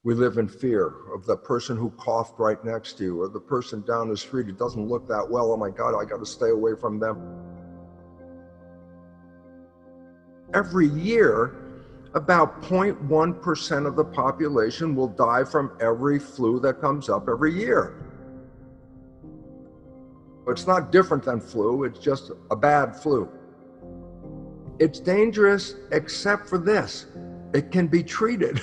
We live in fear of the person who coughed right next to you, or the person down the street who doesn't look that well. Oh my God, I got to stay away from them. Every year, about 0.1% of the population will die from every flu that comes up every year. It's not different than flu, it's just a bad flu. It's dangerous except for this: it can be treated.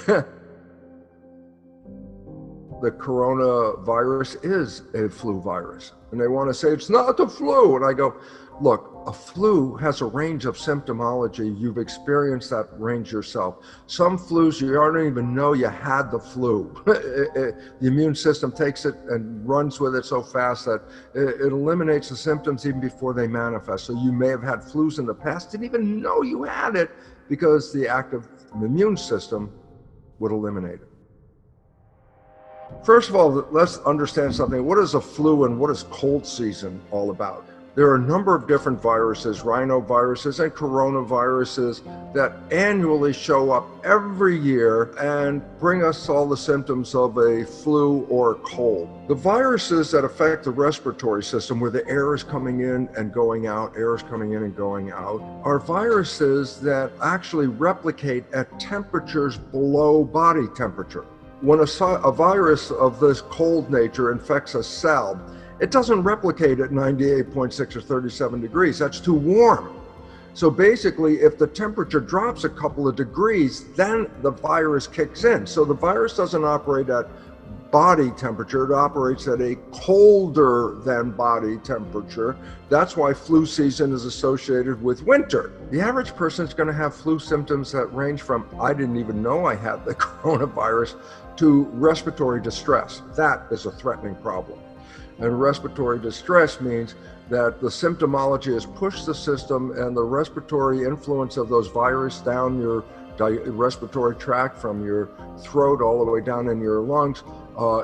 The coronavirus is a flu virus. And they want to say, it's not the flu. And I go, look, a flu has a range of symptomology. You've experienced that range yourself. Some flus, you don't even know you had the flu. The immune system takes it and runs with it so fast that it eliminates the symptoms even before they manifest. So you may have had flus in the past, didn't even know you had it, because the active immune system would eliminate it. First of all, let's understand something. What is a flu and what is cold season all about? There are a number of different viruses, rhinoviruses and coronaviruses, that annually show up every year and bring us all the symptoms of a flu or a cold. The viruses that affect the respiratory system, where the air is coming in and going out, air is coming in and going out, are viruses that actually replicate at temperatures below body temperature. When a virus of this cold nature infects a cell, it doesn't replicate at 98.6 or 37 degrees. That's too warm. So basically, if the temperature drops a couple of degrees, then the virus kicks in. So the virus doesn't operate at body temperature, it operates at a colder than body temperature. That's why flu season is associated with winter. The average person is going to have flu symptoms that range from, I didn't even know I had the coronavirus, to respiratory distress. That is a threatening problem. And respiratory distress means that the symptomology has pushed the system, and the respiratory influence of those viruses down your respiratory tract, from your throat all the way down in your lungs,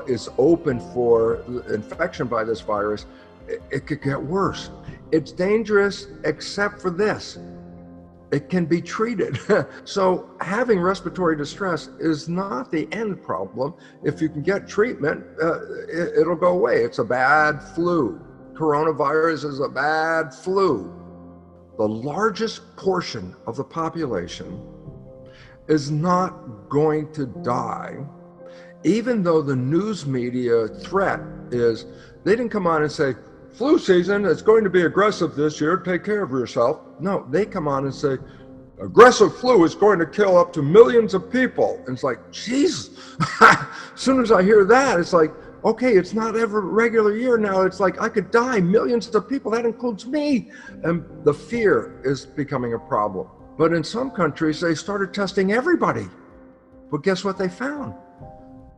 is open for infection by this virus. It could get worse. It's dangerous except for this: it can be treated. So having respiratory distress is not the end problem. If you can get treatment, it'll go away. It's a bad flu. Coronavirus is a bad flu. The largest portion of the population is not going to die, even though the news media threat is, they didn't come on and say, flu season is going to be aggressive this year, take care of yourself. No, they come on and say, aggressive flu is going to kill up to millions of people. And it's like, Jesus. As soon as I hear that, it's like, okay, it's not every regular year now. It's like, I could die, millions of people, that includes me. And the fear is becoming a problem. But in some countries, they started testing everybody. But guess what they found?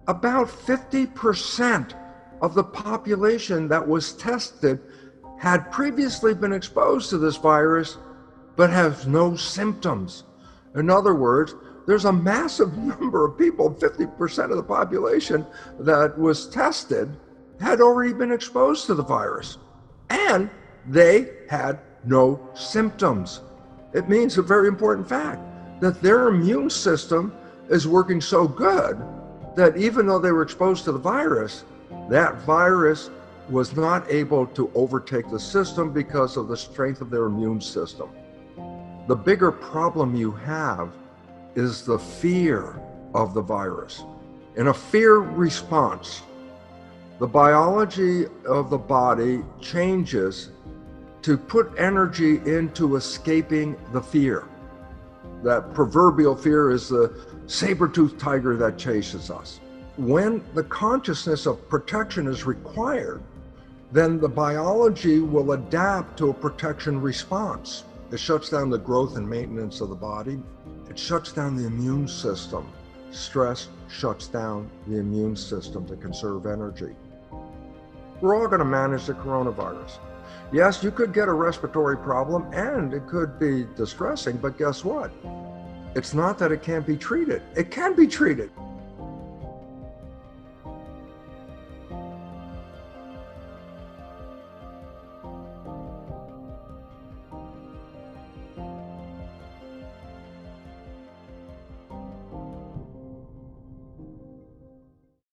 About 50% of the population that was tested had previously been exposed to this virus, but have no symptoms. In other words, there's a massive number of people, 50% of the population that was tested, had already been exposed to the virus, and they had no symptoms. It means a very important fact, that their immune system is working so good that even though they were exposed to the virus, that virus was not able to overtake the system because of the strength of their immune system. The bigger problem you have is the fear of the virus. In a fear response, the biology of the body changes to put energy into escaping the fear. That proverbial fear is the saber-toothed tiger that chases us. When the consciousness of protection is required, then the biology will adapt to a protection response. It shuts down the growth and maintenance of the body. It shuts down the immune system. Stress shuts down the immune system to conserve energy. We're all going to manage the coronavirus. Yes, you could get a respiratory problem and it could be distressing, but guess what? It's not that it can't be treated. It can be treated.